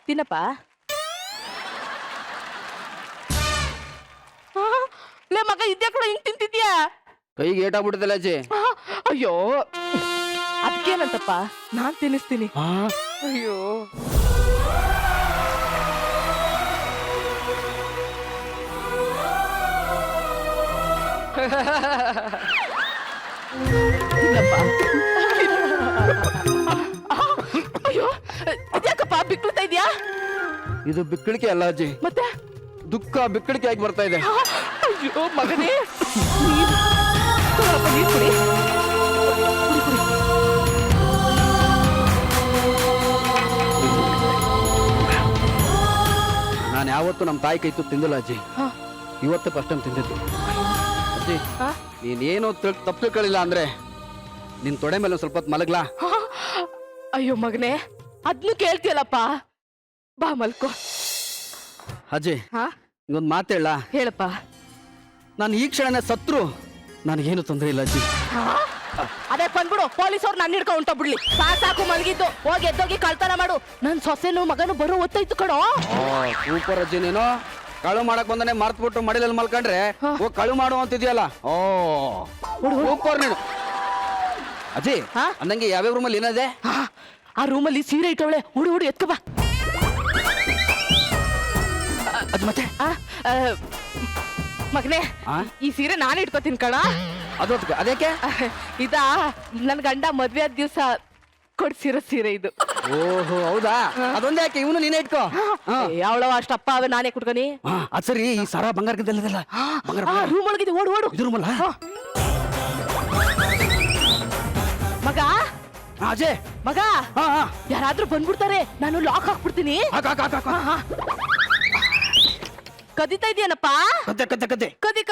ತಿನ್ನಪ್ಪ. ಲೇ ಮಗ ಇದ್ಯಾ ಕೂಡ ಹಿಂಗ್ ತಿಂತಿದ್ಯಾ? ಕೈಗೆ ಏಟಾಗ್ಬಿಡುತ್ತಲ್ಲ ಅಜ್ಜಿ. ಅಯ್ಯೋ ಅದಕ್ಕೇನಂತಪ್ಪ, ನಾನ್ ತಿನ್ನಿಸ್ತೀನಿ. ಅಯ್ಯೋ ಅಯ್ಯೋ ಯಾಕಪ್ಪ ಬಿಕ್ಳುತ್ತಾ ಇದ್ಯಾ? ಇದು ಬಿಕ್ಕಳಿಕೆ ಅಲ್ಲ ಅಜ್ಜಿ, ಮತ್ತೆ ದುಃಖ ಬಿಕ್ಕಳಿಕೆ ಆಗಿ ಬರ್ತಾ ಇದೆ. ಅಯ್ಯೋ ಮಗನೇ, ನೀರು ಕುಡಿ. ನಾನು ಯಾವತ್ತು ನಮ್ಮ ತಾಯಿ ಕೈ ತುತ್ತು ತಿಂದಿಲ್ಲ ಅಜ್ಜಿ, ಇವತ್ತು ಫಸ್ಟ್ ಟೈಮ್ ತಿಂದಿದ್ದು. ಅಜ್ಜಿ ನೀನೇನು ತಪ್ಪು ತಿಳ್ಕೊಳ್ಳಿಲ್ಲ ಅಂದ್ರೆ ನಿನ್ ತೊಡೆ ಮೇಲೆ ಒಂದ್ ಸ್ವಲ್ಪ ಹೊತ್ತು ಮಲಗ್ಲಾ? ಅಯ್ಯೋ ಮಗನೇ, ಅದ್ನು ಕೇಳ್ತೀಯಲ್ಲಪ್ಪ, ಬಾ ಮಲ್ಕೋ. ಅಜ್ಜಿ ಇನ್ನೊಂದು ಮಾತು ಹೇಳ. ಹೇಳಪ್ಪ. ನಾನು ಈ ಕ್ಷಣನೇ ಸತ್ರು ನನಗೇನು ತೊಂದರೆ ಇಲ್ಲ ಅಜ್ಜಿ. ಅದೇ ಬಂದ್ಬಿಡು, ಪೊಲೀಸ್ ಅವ್ರು ನನ್ನ ಹಿಡ್ಕೊಂಡು ಹೊಂಟೋಗ್ಬಿಡ್ಲಿ. ಸಾಕು ಮಲಗಿದ್ದು, ಹೋಗಿ ಎದ್ದೋಗಿ ಕಳ್ತನ ಮಾಡು. ನನ್ ಸೊಸೆನು ಮಗನು ಬರೋ ಹೊತ್ತಾಯ್ತು ಕಣೋ. ಸೂಪರ್ ಅಜ್ಜಿ, ನೀನು ಕಳು ಮಾಡಕ್ ಬಂದನೆ ಮರ್ತ್ಬಿಟ್ಟು ಮಡಿಲಲ್ಲಿ ಮಲ್ಕೊಂಡ್ರೆ ಹೋಗಿ ಕಳು ಮಾಡು ಅಂತಿದ್ಯಲ್ಲ. ಓ ಸೂಪರ್ ನೀನು ಅಜ್ಜಿ. ಅಂದಂಗೆ ಯಾವ್ಯಾವ ರೂಮಲ್ಲಿ ಏನಿದೆ? ಆ ರೂಮಲ್ಲಿ ಸೀರೆ ಇಟ್ಟವಳೆ, ಹುಡು ಎತ್ಕ ಬಾ. ಅದು ಮತ್ತೆ ಮಗನೇ, ಈ ಸೀರೆ ನಾನು ಇಟ್ಕೋತೀನಿ ಕಣ. ಅದು ಅದಕ್ಕೆ ಇದಾ ನನ್ ಗಂಡ ಮದ್ವೆ ಆದ ದಿವ್ಸ ಕೊಡ್ಸಿರೋ ಸೀರೆ ಇದು. ಓಹೋ ಹೌದಾ? ಅದೊಂದೇ ಯಾಕೆ, ಇವನು ನೀನೇ ಇಟ್ಕೋ. ಯಾವಳವ ಅಷ್ಟಪ್ಪ ಅವೇ ನಾನೇ ಕುಟ್ಕೊನಿ. ಅದ್ ಸರಿ, ಈ ಸರ ಬಂಗಾರಕ್ಕಿದ್ದಲ್ಲ ರೂಮ್ ಒಳಗಿದೆ, ಓಡು. ಇದು ರೂಮಲ್ಲ ಮಗ ಅಜಯ್, ಮಗ ಯಾರಾದ್ರೂ ಬಂದ್ಬಿಡ್ತಾರೆ, ನಾನು ಲಾಕ್ ಹಾಕ್ಬಿಡ್ತೀನಿ. ಕದಿತಾ ಇದೆಯೇನಪ್ಪ? ಕದಿ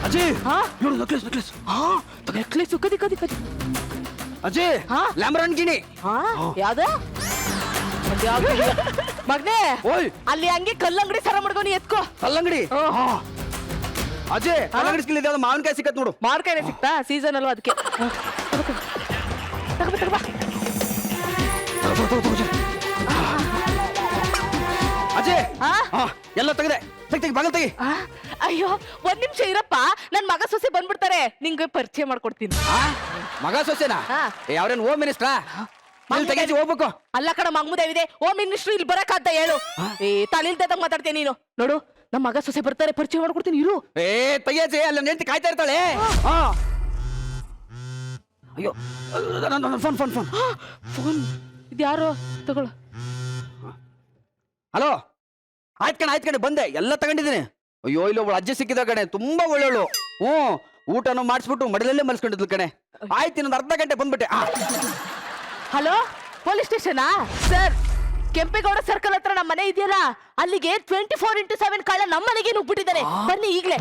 ಅಜಯ್ ನೆಕ್ಲೆಸ್ ಕದಿ ಅಜಯ್, ಲ್ಯಾಂಬರ್ಗಿನಿ. ಯಾವ್ದ ಮಗ್ನೆ? ಅಲ್ಲಿ ಹಂಗೆ ಕಲ್ಲಂಗಡಿ ಸರ ಮಾಡ್ಕೊಂಡು ಎತ್ಕೋ. ಕಲ್ಲಂಗಡಿ? ಅಜಯ್ ಕಲ್ಲಂಗಡಿ ಸ್ಕಿಲ್ ಇದೆ, ಮಾವಿನಕಾಯಿ ಸಿಕ್ಕತ್ ನೋಡು. ಮಾವಿನಕಾಯಿನೇ ಸಿಕ್ತಾ? ಸೀಸನ್ ಅಲ್ವಾ ಅದಕ್ಕೆ. ತಗಬಾ. ಅಜಯ್ ಎಲ್ಲ ತೆಗೆದೆ, ಬಾಗಲ್ ತೆಗಿ. ಅಯ್ಯೋ ಒಂದ್ ನಿಮಿಷ ಇರಪ್ಪ, ನನ್ ಮಗ ಸೊಸೆ ಬಂದ್ಬಿಡ್ತಾರೆ, ನಿಂಗೆ ಪರಿಚಯ ಮಾಡ್ಕೊಡ್ತೀನಿ. ಮಗ ಸೊಸೆನಾ? ಅವ್ರೇನ್ ಹೋಮ್ ಮಿನಿಸ್ಟ್ರಾ? ತೆಗೆಸಿ ಹೋಗ್ಬೇಕು. ಅಲ್ಲ ಕಣ ಮಂಗ್ಮುದೇವಿದೆ, ಹೋಮ್ ಮಿನಿಸ್ಟ್ರು ಇಲ್ಲಿ ಬರಕಾದ್ದ ಹೇಳು. ತಳಿಲ್ದಾಗ ಮಾತಾಡ್ತೀನಿ ನೀನು. ನೋಡು ನಮ್ಮ ಮಗ ಸೊಸೆ ಬರ್ತಾರೆ, ಪರಿಚಯ ಮಾಡ್ಕೊಡ್ತೀನಿ ಇರು. ತೆಗಿಯಜಿ, ಅಲ್ಲ ನೆಂಟಿ ಕಾಯ್ತಾ ಇರ್ತಾಳೆ. ಅಯ್ಯೋ ಫೋನ್ ಇದ್ಯಾರೋ ತಗೊಳ್ಳು. ಹಲೋ, ಆಯ್ತು ಕಣೆ ಬಂದೆ, ಎಲ್ಲ ತಗೊಂಡಿದ್ದೀನಿ. ಅಯ್ಯೋ ಇಲ್ಲ ಒಬ್ಬಳು ಅಜ್ಜಿ ಸಿಕ್ಕಿದ ಕಣೆ, ತುಂಬಾ ಒಳ್ಳೆವಳು. ಊಟನೂ ಮಾಡಿಸ್ಬಿಟ್ಟು ಮಡಿಲಲ್ಲೇ ಮಲ್ಸ್ಕೊಂಡಿದ್ಲು ಕಣೆ. ಆಯ್ತು, ಇನ್ನೊಂದು ಅರ್ಧ ಗಂಟೆ ಬಂದ್ಬಿಟ್ಟೆ. ಹಲೋ, ಪೊಲೀಸ್ ಸ್ಟೇಷನಾ ಸರ್? ಕೆಂಪೇಗೌಡ ಸರ್ಕಲ್ ಹತ್ರ ನಮ್ಮ ಮನೆ ಇದೆಯಲ್ಲ, ಅಲ್ಲಿಗೆ 24x7 ಕಳ್ಳ ನಮ್ಮ ಮನೆಗೆ ನುಗ್ಬಿಟ್ಟಿದ್ದಾರೆ. ಬನ್ನಿ ಈಗ್ಲೇ.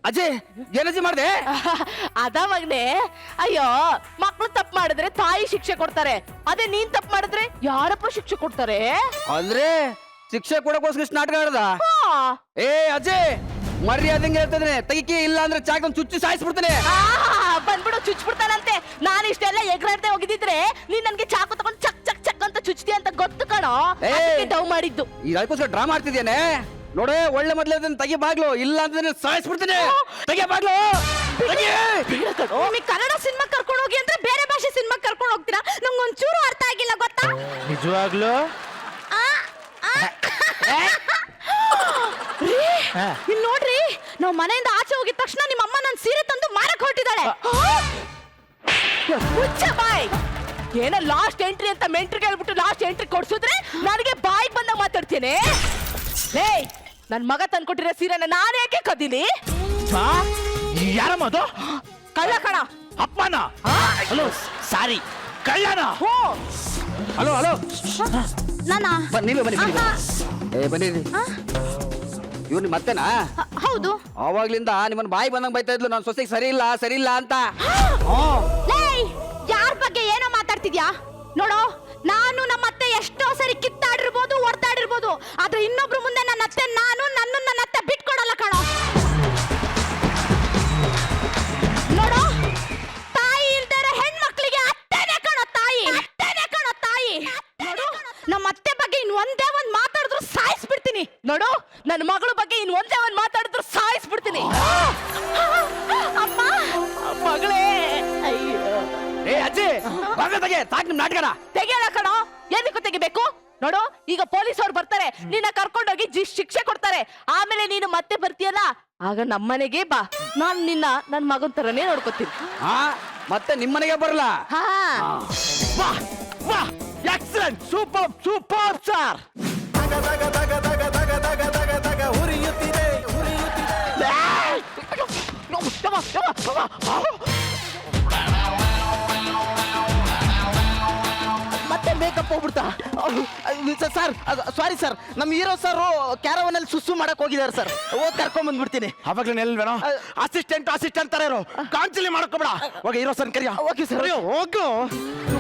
ಅಜಯ್ ಏನಜ್ಜಿ ಮಾಡ್ದೆ? ಅದ ಮಗನೆ, ಅಯ್ಯೋ ಮಕ್ಳು ತಪ್ಪು ಮಾಡಿದ್ರೆ ತಾಯಿ ಶಿಕ್ಷೆ ಕೊಡ್ತಾರೆ, ಅದೇ ನೀನ್ ತಪ್ಪು ಮಾಡಿದ್ರೆ ಯಾರಪ್ಪ ಶಿಕ್ಷೆ ಕೊಡ್ತಾರೆ? ಅಂದ್ರೆ ಶಿಕ್ಷೆ ಕೊಡಕೋಸ್ಕರ ನಾಟಕ ಆಡ್ದ? ಅಜಯ್ ಮರ್ಯಾದಂಗೆ ಹೇಳ್ತಿದ್ರೆ ತೆಗಿಕಿ, ಇಲ್ಲ ಅಂದ್ರೆ ಚಾಕ್ ಚುಚ್ಚಿ ಸಾಯಿಸ್ಬಿಡ್ತಾನೆ. ಬಂದ್ಬಿಡು, ಚುಚ್ಬಿಡ್ತಾನಂತೆ. ನಾನು ಇಷ್ಟೆಲ್ಲ ಎಗ್ರಾಡ್ದೆ ಹೋಗಿದ್ರೆ ನೀನ್ ನನ್ಗೆ ಚಾಕು ತಗೊಂಡು ಚಕ್ ಚಕ್ ಚಕ್ ಅಂತ ಚುಚ್ತಿ ಅಂತ ಗೊತ್ತು ಕಣೋ. ಡವ್ ಮಾಡಿದ್ದು. ಇದಕ್ಕೋಸ್ಕರ ಡ್ರಾ ಮಾಡ್ತಿದ್ದೇನೆ ನೋಡೇ. ಒಳ್ಳೆ ಮೊದ್ಲೇ ತೆಗಿ ಬಾಗ್ಲು, ಇಲ್ಲ ಅಂದ್ರೆ ಸಾಯಿಸ್ಬಿಡ್ತೀನಿ. ತೆಗಿಯ ಬಾಗ್ಲು. ಕನ್ನಡ ಸಿನಿಮಾ ಕರ್ಕೊಂಡು ಹೋಗಿ ಅಂದ್ರೆ ಬೇರೆ ಭಾಷೆ ಸಿನಿಮಾ ಕರ್ಕೊಂಡು ಹೋಗ್ತೀರಾ? ನಂಗೆ ಒಂಚೂರು ಅರ್ಥ ಆಗಿಲ್ಲ ಗೊತ್ತಾ? ನಿಜವಾಗ್ಲು ಇಲ್ಲಿ ನೋಡ್ರಿ, ನಾವು ಮನೆಯಿಂದ ಆಚೆ ಹೋಗಿದ ತಕ್ಷಣ ನಿಮ್ಮ ಅಮ್ಮ ನನ್ನ ಸೀರೆ ತಂದು ಮಾರಕ್ ಹೊರಟಿದ್ದಾಳೆ. ಬಾಯ್, ಏನೋ ಲಾಸ್ಟ್ ಎಂಟ್ರಿ ಅಂತ ಮೆಂಟ್ರಿಗೆ ಹೇಳ್ಬಿಟ್ಟು ಲಾಸ್ಟ್ ಎಂಟ್ರಿ ಕೊಡ್ಸಿದ್ರೆ ನನಗೆ ಬಾಯಿಗೆ ಬಂದಾಗ ಮಾತಾಡ್ತೇನೆ. ನನ್ ಮಗ ತಂದ್ಕೊಟ್ಟಿರೋ ಸೀರೆನ ನಾನು ಯಾಕೆ ಕದೀಲಿ? ಯಾರಮ್ಮ ಅದು? ಕಳ್ಳ ಕಣ. ಅಪ್ಪನ? ಹಲೋ ಸಾರಿ, ಕಳ್ಳನ? ಹಲೋ ಬನ್ನಿ ಇವ್ನಿ ಮತ್ತೆನಾ? ಹೌದು. ಅವಾಗ್ಲಿಂದ ನಿಮ್ಮನ್ನ ಬಾಯಿ ಬಂದಂಗ್ ಬೈತಾ ಇದ್ಲು, ನಾನು ಸೊಸೆಗೆ ಸರಿ ಇಲ್ಲ ಅಂತ. ಯಾರ ಬಗ್ಗೆ ಏನೋ ಮಾತಾಡ್ತಿದ್ಯಾ? ನೋಡೋ, ನಾನು ನಮ್ಮ ಅತ್ತೆ ಎಷ್ಟೋ ಸರಿ ಕಿತ್ತಾಡಿರ್ಬೋದು, ಹೊಡ್ತಾಡಿರ್ಬೋದು, ಆದ್ರೆ ಇನ್ನೊಬ್ರು ಮುಂದೆ ನನ್ನ ಅತ್ತೆ ನನ್ನ ಅತ್ತೆ ಬಿಟ್ಕೊಡಲ್ಲ ಕಣೋ. ನೋಡೋ, ತಾಯಿ ಇಲ್ದೇ ಇರೋ ಹೆಣ್ಮಕ್ಳಿಗೆ ಒಂದೇ ಒಂದ್ ಮಾತಾಡಿದ್ರು ಸಾಯಿಸ್ಬಿಡ್ತೀನಿ. ನೋಡು, ನನ್ನ ಮಗಳ ಬಗ್ಗೆ ಇನ್ ಒಂದೇ ಒಂದ್ ಮಾತಾಡಿದ್ರು ಸಾಯಿಸ್ಬಿಡ್ತೀನಿ. ಅಮ್ಮ, ಮಗಳೇ, ಅಯ್ಯೋ. ಏ ಅಜ್ಜಿ, ತೆಗೆ ಸಾಕು ನಿಮ್ ನಾಟಕನ. ತೆಗಿಯಲ್ಲ ಕಣೋ, ಏನಕ್ಕೂ ತೆಗಿಬೇಕು? ನೋಡು, ಈಗ ಪೊಲೀಸ್ ಅವ್ರು ಬರ್ತಾರೆ, ನಿನ್ನ ಕರ್ಕೊಂಡೋಗಿ ಶಿಕ್ಷೆ ಕೊಡ್ತಾರೆ. ಆಮೇಲೆ ನೀನು ಮತ್ತೆ ಬರ್ತೀಯಲ್ಲ, ಆಗ ನಮ್ಮನೆಗೆ ಬಾ. ನಾನ್ ನಿನ್ನ ನನ್ ಮಗನ್ ತರನೇ ನೋಡ್ಕೊತೀನಿ. ಮತ್ತೆ ನಿಮ್ಮನೆಗೆ ಬರಲ್ಲ. Excellent, super super sir. ಮತ್ತೆ ಮೇಕಪ್ ಹೋಗ್ಬಿಡ್ತಾ ಸರ್. ಸಾರಿ ಸರ್, ನಮ್ಮ ಹೀರೋ ಸರ್ ಕ್ಯಾರವನ್ ಅಲ್ಲಿ ಸುಸ್ಸು ಮಾಡಕ್ ಹೋಗಿದ್ದಾರೆ ಸರ್. ಹೋಗಿ ಕರ್ಕೊಂಡ್ ಬಂದ್ಬಿಡ್ತೀನಿ. ಅವಾಗ್ಲೇ ಎಲ್ವೇನೋ ಅಸಿಸ್ಟೆಂಟ್ ಅಸಿಸ್ಟೆಂಟ್ ತರ ಇರೋ ಕಾನ್ಸಲಿ ಮಾಡ್ಕೋಬೇಡ. ಹೋಗಿ ಹೀರೋ ಸರ್ ಕರಿಯ. Okay sir. ಹೋಗು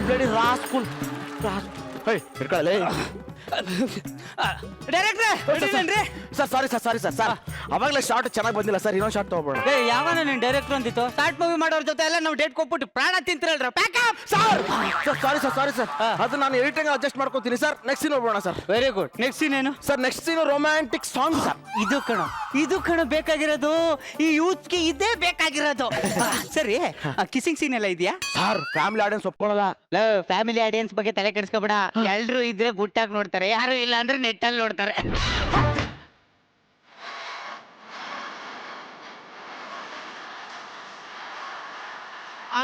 ಬ್ಲಡಿ ರಾಸ್ಕುಲ್. ಹಿಡ್ಕೊಳ್ಳಿ sir. Sorry sir, sorry sir. Sir ಅವಾಗಲೇ ಶಾರ್ಟ್ ಚೆನ್ನಾಗಿ ಬಂದಿಲ್ಲ ಸರ್, ಇನ್ನೊಂದು ಶಾರ್ಟ್ ತಗೋಬೋಣ. ಯಾವನ ನೀನ್ ಡೈರೆಕ್ಟರ್ ಅಂತಿತ್ತು? ಸ್ಟಾರ್ಟ್ ಮೂವಿ ಮಾಡೋರ್ ಜೊತೆ ಎಲ್ಲ ನಾವು ಡೇಟ್ ಕೊಟ್ಬಿಟ್ಟು ಪ್ರಾಣ ತಿಂತಿರಲ್ರ. Pack up sir sorry sir, sorry sir. ಅದು ನಾನು ಎಡಿಟಿಂಗ್ ಅಡ್ಜಸ್ಟ್ ಮಾಡ್ಕೊತೀನಿ ಸರ್. ನೆಕ್ಸ್ಟ್ ಸೀನ್ ಹೋಗೋಣ sir. Very good. Next scene ಏನು sir? Next scene romantic song sir. ಇದು ಕಣ ಬೇಕಾಗಿರೋದು. ಈ ಯೂತ್ಗೆ ಇದೇ ಬೇಕಾಗಿರೋದು. ಸರಿ, ಕಿಸಿಂಗ್ ಸೀನ್ ಎಲ್ಲ ಇದೆಯಾ ಸರ್? ಫ್ಯಾಮಿಲಿ ಆಡಿಯನ್ಸ್ ಒಪ್ಕೊಳ್ಳಲ್ಲ. ಫ್ಯಾಮಿಲಿ ಆಡಿಯನ್ಸ್ ಬಗ್ಗೆ ತಲೆ ಕೆಡಿಸ್ಕೊಬೇಡ. ಎಲ್ರು ಇದ್ರೆ ಗುಟ್ಟಾಗಿ ನೋಡ್ತಾರೆ, ಯಾರು ಇಲ್ಲ ಅಂದ್ರೆ ನೆಟ್ ಅಲ್ಲಿ ನೋಡ್ತಾರೆ.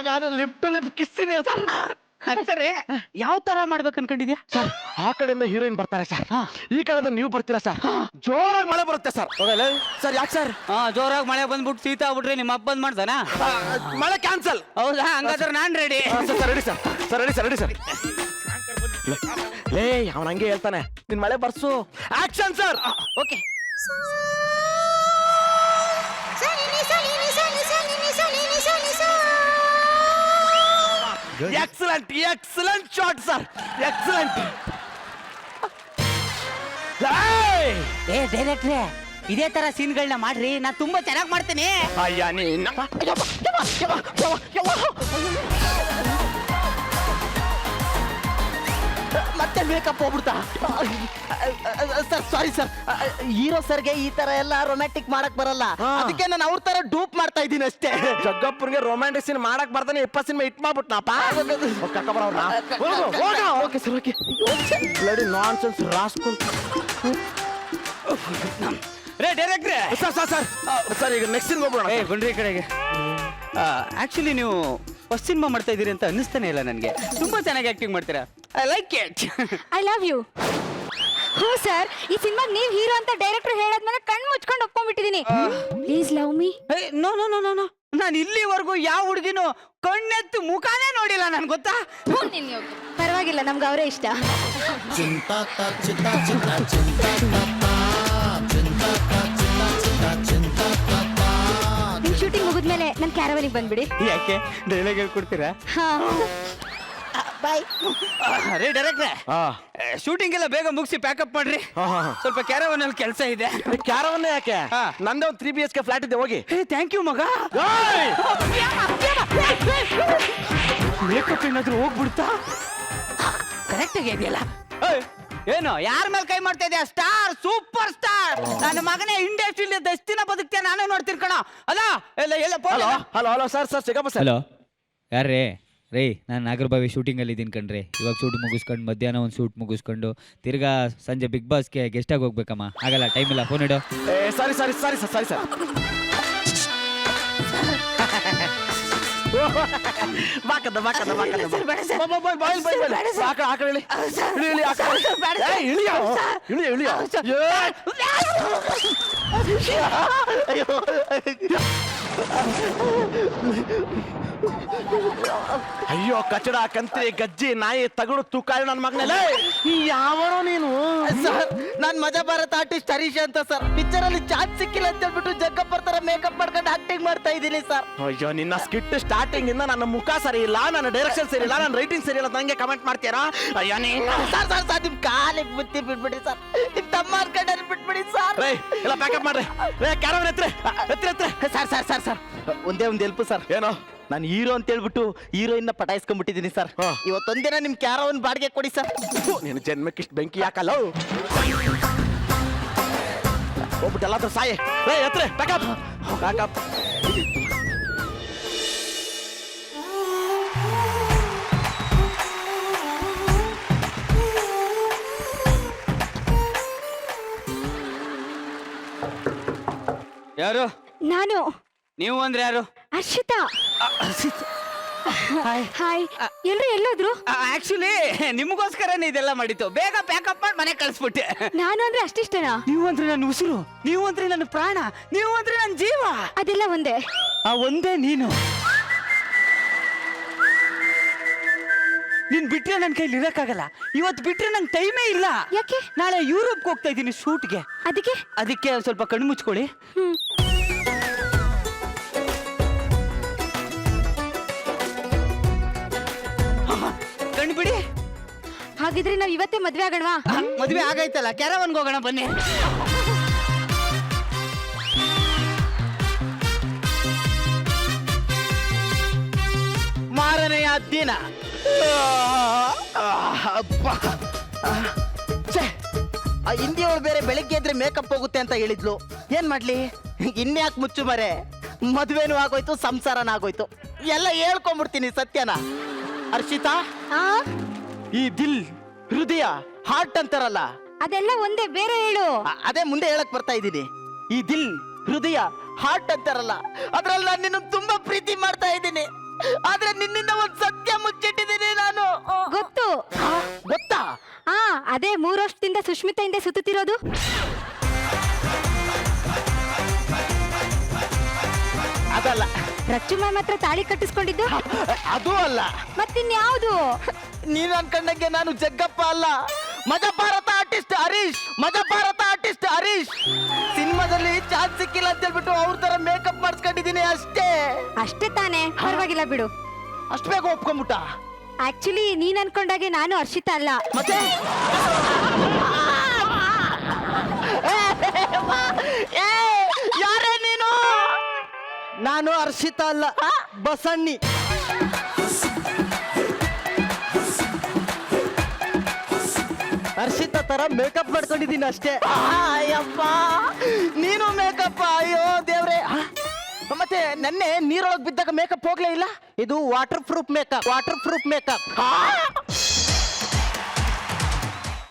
ನಾನು ಲಿಪ್ ಟು ಲಿಪ್ ಕಿಸ್ತೀನಿ ಸರಿ, ಯಾವ ತರ ಮಾಡ್ಬೇಕು ಅನ್ಕೊಂಡಿದ್ಯಾ? ಸರ್ ಆ ಕಡೆಯಿಂದ ಹೀರೋಯಿನ್ ಬರ್ತಾರೆ ಸರ್, ಈ ಕಡೆಯಿಂದ ನೀವು ಬರ್ತೀರಾ ಸರ್. ಜೋರಾಗಿ ಮಳೆ ಬರುತ್ತೆ ಸರ್. ಸರ್ ಯಾಕೆ ಸರ್? ಜೋರಾಗಿ ಮಳೆ ಬಂದ್ಬಿಟ್ಟು ಶೀತ ಆಗ್ಬಿಟ್ರೆ ನಿಮ್ಮ ಅಪ್ಪ ಬಂದ್ ಮಾಡ್ತಾನ? ಮಳೆ ಕ್ಯಾನ್ಸಲ್. ಹೌದಾ? ಹಂಗಾದ್ರೆ ನಾನ್ ready. Sir ready sir. Sir ready sir, ready sir. ಲೇ ಅವನ ಹಂಗೆ ಹೇಳ್ತಾನೆ, ನಿನ್ ಮಳೆ ಬರ್ಸು. Action sir. Okay. Excellent, excellent shot sir, excellent. ಏ ಡೈರೆಕ್ಟ್ರೆ, ಇದೇ ತರ ಸೀನ್ಗಳನ್ನ ಮಾಡ್ರಿ, ನಾ ತುಂಬಾ ಚೆನ್ನಾಗಿ ಮಾಡ್ತೀನಿ. ಅಯ್ಯ ನೀನ್ ಮತ್ತೆ ಮೇಕಪ್ ಹೋಗ್ಬಿಡ್ತಾ ಸರ್. ಸಾರಿ ಸರ್, ಹೀರೋ ಸರ್ಗೆ ಈ ತರ ಎಲ್ಲ ರೊಮ್ಯಾಂಟಿಕ್ ಮಾಡಕ್ ಬರಲ್ಲ. ಅದಕ್ಕೆ ನಾನು ಅವ್ರ ತರ ಡೂಪ್ ಮಾಡ್ತಾ ಇದ್ದೀನಿ ಅಷ್ಟೇ. ಜಗ್ಗಪ್ಪನ್ಗೆ ರೊಮ್ಯಾಂಟಿಕ್ ಸೀನ್ ಮಾಡಕ್ ಬರ್ತಾನೆ 20 ಸಿನಿಮಾ ಹಿಟ್ ಮಾಡ್ಬಿಟ್ನಪ್ಪ. Okay sir, okay. Bloody nonsense rascal. ರೇ ಡೈರೆಕ್ಟ್ರೆ. ಸರ್ ಸರ್ ಸರ್ ಸರ್, ಈಗ ನೆಕ್ಸ್ಟ್ ಸೀನ್ ಹೋಗೋಣ. ಏ ಬನ್ರಿ ಕಡೆಗೆ. ಆಕ್ಚುಲಿ ನೀವು ಫಸ್ಟ್ ಸಿನಿಮಾ ಮಾಡ್ತಾ ಇದೀರಿ ಅಂತ ಅನ್ನಿಸ್ತಾನೆ ಇಲ್ಲ ನನಗೆ. ತುಂಬಾ ಚೆನ್ನಾಗಿ ಆಕ್ಟಿಂಗ್ ಮಾಡ್ತೀರಾ. I like it. I love you. ಹ್ಞೂ ಸರ್, ಈ ಸಿನಿಮಾ ನೀವು ಹೀರೋ ಅಂತ ಡೈರೆಕ್ಟರ್ ಹೇಳದ್ಮೇಲೆ ಕಣ್ಣು ಮುಚ್ಕೊಂಡು ಒಪ್ಕೊಂಡ್ಬಿಟ್ಟಿದೀನಿ. Please love me. No no no no no, ನಾನು ಇಲ್ಲಿವರೆಗೂ ಯಾವ ಹುಡುಗಿನೂ ಕಣ್ಣೆತ್ತು ಮುಖಾನೇ ನೋಡಿಲ್ಲ, ನನ್ ಗೊತ್ತಾ? ಪರವಾಗಿಲ್ಲ, ನಮ್ಗೆ ಅವರೇ ಇಷ್ಟ. ನಿಮ್ ಶೂಟಿಂಗ್ ಮುಗಿದ್ಮೇಲೆ ನನ್ ಕ್ಯಾರವನಿಗೆ ಬಂದ್ಬಿಡಿ. ಯಾಕೆ ಡೈಲಾಗ್ ಹೇಳ್ಕೊಡ್ತೀರಾ? ಹಾ, ಬಾಯ್. ರೇ ಡೈರೆಕ್ಟ್ರೆ, ಶೂಟಿಂಗ್ ಎಲ್ಲ ಬೇಗ ಮುಗಿಸಿ ಪ್ಯಾಕಪ್ ಮಾಡ್ರಿ. ಸ್ವಲ್ಪ ಕ್ಯಾರವನ್ ಅಲ್ಲಿ ಕೆಲಸ ಇದೆ. ಕ್ಯಾರವನ್ನೇ ಯಾಕೆ? ನಂದೇ ಒಂದು 3 BHK ಫ್ಲಾಟ್ ಇದೆ, ಹೋಗಿ. ಥ್ಯಾಂಕ್ ಯು ಮಗ. ಮೇಕಪ್ ಏನಾದ್ರು ಹೋಗ್ಬಿಡ್ತಾ? ಕರೆಕ್ಟ್ ಆಗಿ ಇದೆಯಲ್ಲ. ಏನು ಯಾರ ಮೇಲೆ ಕೈ ಮಾಡ್ತಾ ಇದೆಯಾ? Star, super star. ನನ್ನ ಮಗನೇ ಇಂಡಸ್ಟ್ರಿಯಲ್ಲಿ ಎಷ್ಟು ದಿನ ಬದುಕ್ತೇನೆ ನಾನೇ ನೋಡ್ತೀನಿ ಕಣ. ಅಲ್ಲ ಎಲ್ಲ ಎಲ್ಲ hello hello hello sir, sir ಸಿಗಪ್ಪ ಸರ್. ಹಲೋ, ಯಾರೇ? ರೇ, ನಾನು ನಾಗರಬಾವಿ ಶೂಟಿಂಗಲ್ಲಿ ಇದ್ದೀನಿ ಕಣ್ರಿ. ಇವಾಗ ಶೂಟ್ ಮುಗಿಸ್ಕೊಂಡು ಮಧ್ಯಾಹ್ನ ಒಂದು ಶೂಟ್ ಮುಗಿಸ್ಕೊಂಡು ತಿರ್ಗಾ ಸಂಜೆ ಬಿಗ್ ಬಾಸ್ಗೆ ಗೆಸ್ಟಾಗಿ ಹೋಗ್ಬೇಕಮ್ಮ. ಆಗಲ್ಲ, ಟೈಮ್ ಇಲ್ಲ, ಫೋನ್ ಇಡು. ಸಾರಿ ಸಾರಿ ಸಾರಿ ಸರ್, ಸಾರಿ ಸರ್. ಬಾಕದ ಬಾಕದ ಬಾಕದ ಆ ಕಡೆ ಇಳಿ ಇಳಿ ಇಳಿ, ಆ ಕಡೆ ಇಳಿಯೋ ಇಳಿಯೋ ಇಳಿಯೋ. ಅಯ್ಯೋ ಕಚಡ, ಕಂತ್ರಿ, ಗಜ್ಜಿ, ನಾಯಿ, ತಗಡು, ತುಕಾಯಿ ನನ್ನ ಮಗನಲ್ಲೇ. ಯಾವನೋ ನೀನು? ಸರ್, ನಾನ್ ಮಜಾ ಭಾರತ್ ಆರ್ಟಿಸ್ಟ್ ಹರೀಶ್ ಅಂತ ಸರ್. ಪಿಕ್ಚರ್ ಅಲ್ಲಿ ಚಾನ್ಸ್ ಸಿಕ್ಕಿಲ್ಲ ಅಂತ ಹೇಳ್ಬಿಟ್ಟು ಜಗ್ಗಪ್ಪರ್ ತರ ಮೇಕಪ್ ಮಾಡ್ಕೊಂಡು ಆಕ್ಟಿಂಗ್ ಮಾಡ್ತಾ ಇದ್ದೀನಿ ಸರ್. ಅಯ್ಯೋ, ನಿನ್ನ ಸ್ಕಿಟ್ ಸ್ಟಾರ್ಟಿಂಗ್ ಇಂದ ನನ್ನ ಮುಖ ಸರಿ ಇಲ್ಲ, ನನ್ನ ಡೈರೆಕ್ಷನ್ ಸರಿ ಇಲ್ಲ, ನನ್ನ ರೈಟಿಂಗ್ ಸರಿ ಇಲ್ಲ, ನಂಗೆ ಕಮೆಂಟ್ ಮಾಡ್ತೀರಾ? ಅಯ್ಯೋ ನೀನು. ಸರ್ ಸರ್ ಸರ್, ನಿಮ್ ಕಾಲಿಗೆ ಬುತ್ತಿ ಬಿಟ್ಬಿಡಿ ಸರ್. ನಿಮ್ ತಮ್ಮ ಅನ್ಕೊಂಡ್ರೆ ಬಿಟ್ಬಿಡಿ ಸರ್. ರೇ ಎಲ್ಲ ಪ್ಯಾಕಪ್ ಮಾಡ್ರಿ. ರೇ ಕ್ಯಾರವನ್ ಎತ್ರೆ ಎತ್ರೆ ಎತ್ರೆ. ಸರ್ ಸರ್ ಸರ್ ಸರ್, ಒಂದೇ ಒಂದು ಹೆಲ್ಪ್ ಸರ್. ಏನೋ? ನಾನು ಹೀರೋ ಅಂತ ಹೇಳ್ಬಿಟ್ಟು ಹೀರೋಯಿನ್ ಪಟಾಯಿಸ್ಕೊಂಡ್ಬಿಟ್ಟಿದ್ದೀನಿ ಸರ್. ಇವತ್ತೊಂದಿನ ನಿಮ್ ಕ್ಯಾರವನ್ ಬಾಡಿಗೆ ಕೊಡಿ ಸರ್. ನಿನ್ನ ಜನ್ಮಕ್ಕೆ ಇಷ್ಟು ಬೆಂಕಿ ಯಾಕಲ್ಲ ಹೋಗ್ಬಿಟ್ಟು ಎಲ್ಲಾದ್ರೂ ಸಾಯೆ. ಎತ್ರೆ ಪ್ಯಾಕಪ್ ಪ್ಯಾಕಪ್. ಯಾರು ನಾನು ನೀವು ಅಂದ್ರೆ ಯಾರು? ಹರ್ಷಿತಾ. ಹಾಯ್. ಎಲ್ರು ಎಲ್ಲೋದ್ರು? ಆಕ್ಚುಲಿ ನಿಮಗೋಸ್ಕರನೇ ಇದೆಲ್ಲ ಮಾಡಿತ್ತು. ಬೇಗ ಪ್ಯಾಕಪ್ ಮಾಡಿ ಮನೆ ಕಳಿಸ್ಬಿಟ್ಟೆ. ನಾನು ಅಂದ್ರೆ ಅಷ್ಟಿಷ್ಟನಾ? ನೀವು ಅಂದ್ರೆ ನನ್ನ ಉಸಿರು, ನೀವು ಅಂದ್ರೆ ನನ್ನ ಪ್ರಾಣ, ನೀವು ಅಂದ್ರೆ ನನ್ನ ಜೀವ. ಅದೆಲ್ಲ ಒಂದೇ. ಒಂದೇ ನೀನು. ನೀನ್ ಬಿಟ್ರೆ ನನ್ನ ಕೈಲಿ ಇರಕ್ಕಾಗಲ್ಲ. ಇವತ್ತು ಬಿಟ್ರೆ ನಂಗೆ ಟೈಮೇ ಇಲ್ಲ. ಯಾಕೆ? ನಾಳೆ ಯುರೋಪ್ಗೆ ಹೋಗ್ತಾ ಇದ್ದೀನಿ ಶೂಟ್ಗೆ. ಅದಕ್ಕೆ ಸ್ವಲ್ಪ ಕಣ್ಣು ಮುಚ್ಕೊಳ್ಳಿ. ಕಣ್ಣು ಬಿಡಿ. ಹಾಗಿದ್ರೆ ನಾವ್ ಇವತ್ತೇ ಮದ್ವೆ ಆಗೋಣವಾ? ಮದುವೆ ಆಗೈತಲ್ಲ, ಕ್ಯಾರವನ್ಗೆ ಹೋಗೋಣ ಬನ್ನಿ. ಮಾರನೆಯ ದಿನ. ಹಿಂದಿಯವಳು ಬೇರೆ ಬೆಳಿಗ್ಗೆ ಎದ್ರೆ ಮೇಕಪ್ ಹೋಗುತ್ತೆ ಅಂತ ಹೇಳಿದ್ಲು. ಏನ್ ಮಾಡ್ಲಿ, ಇನ್ಯಾಕ್ ಮುಚ್ಚು ಮರೆ. ಮದ್ವೆನೂ ಆಗೋಯ್ತು, ಸಂಸಾರನ ಆಗೋಯ್ತು. ಎಲ್ಲ ಹೇಳ್ಕೊಂಡ್ಬಿಡ್ತೀನಿ ಸತ್ಯನ. ಹರ್ಷಿತಾ, ಈ ದಿಲ್, ಹೃದಯ, ಹಾರ್ಟ್ ಅಂತಾರಲ್ಲ, ಅದೆಲ್ಲ ಒಂದೇ, ಬೇರೆ ಹೇಳು. ಅದೇ ಮುಂದೆ ಹೇಳಕ್ ಬರ್ತಾ ಇದ್ದೀನಿ. ಈ ದಿಲ್, ಹೃದಯ, ಹಾರ್ಟ್ ಅಂತಾರಲ್ಲ, ಅದ್ರಲ್ಲಿ ನಾನು ನಿನ್ನ ತುಂಬಾ ಪ್ರೀತಿ ಮಾಡ್ತಾ ಇದ್ದೀನಿ. ಆದ್ರೆ ನಿನ್ನಿಂದ ಒಂದ್ ಸತ್ಯ ಮುಚ್ಚಿಟ್ಟಿದ್ದೀನಿ ನಾನು. ಗೊತ್ತು. ಗೊತ್ತಾ? ಅದೇ 3 ವರ್ಷದಿಂದ ಸುಷ್ಮಿತಾ ಹಿಂದೆ ಸುತ್ತುತ್ತಿರೋದು. ಅದಲ್ಲ. ರಚ್ಚುಮ್ಮ ಮಾತ್ರ ತಾಳಿ ಕಟ್ಟಿಸ್ಕೊಂಡಿದ್ದು. ಅದು ಅಲ್ಲ. ಮತ್ತಿನ್ಯಾವುದು? ನೀನು ಅನ್ಕೊಂಡಂಗೆ ನಾನು ಜಗ್ಗಪ್ಪ ಅಲ್ಲ. ಮಜ ಭಾರತ ಆರ್ಟಿಸ್ಟ್ ಹರೀಶ್. ಮಜ ಭಾರತ ಆರ್ಟಿಸ್ಟ್ ಹರೀಶ್. ಸಿನಿಮಾದಲ್ಲಿ ಚಾನ್ಸ್ ಸಿಕ್ಕಿಲ್ಲ ಅಂತ ಹೇಳ್ಬಿಟ್ಟು ಅವ್ರ ತರ ಮೇಕಪ್ ಮಾಡಿಸ್ಕೊಂಡಿದ್ದೀನಿ ಅಷ್ಟೇ. ಅಷ್ಟೇ ತಾನೇ, ಪರವಾಗಿಲ್ಲ ಬಿಡು. ಅಷ್ಟು ಬೇಗ ಒಪ್ಕೊಂಡ್ಬಿಟ್ಟ. ಆಕ್ಚುಲಿ ನೀನ್ ಅನ್ಕೊಂಡಾಗೆ ನಾನು ಹರ್ಷಿತಾ ಅಲ್ಲ. ಮತ್ತೆ ಯಾರೇ ನೀನು? ನಾನು ಹರ್ಷಿತಾ ಅಲ್ಲ, ಬಸಣ್ಣಿ. ಹರ್ಷಿತಾ ತರ ಮೇಕಪ್ ಮಾಡ್ಕೊಂಡಿದ್ದೀನಿ ಅಷ್ಟೇ. ಅಯ್ಯಪ್ಪ, ನೀನು ಮೇಕಪ್? ಅಯ್ಯೋ ದೇವ್ರೆ. ಮತ್ತೆ ನೆನ್ನೆ ನೀರೊಳಗೆ ಬಿದ್ದಾಗ ಮೇಕಪ್ ಹೋಗ್ಲೇ ಇಲ್ಲ. ಇದು water proof makeup. Water proof makeup.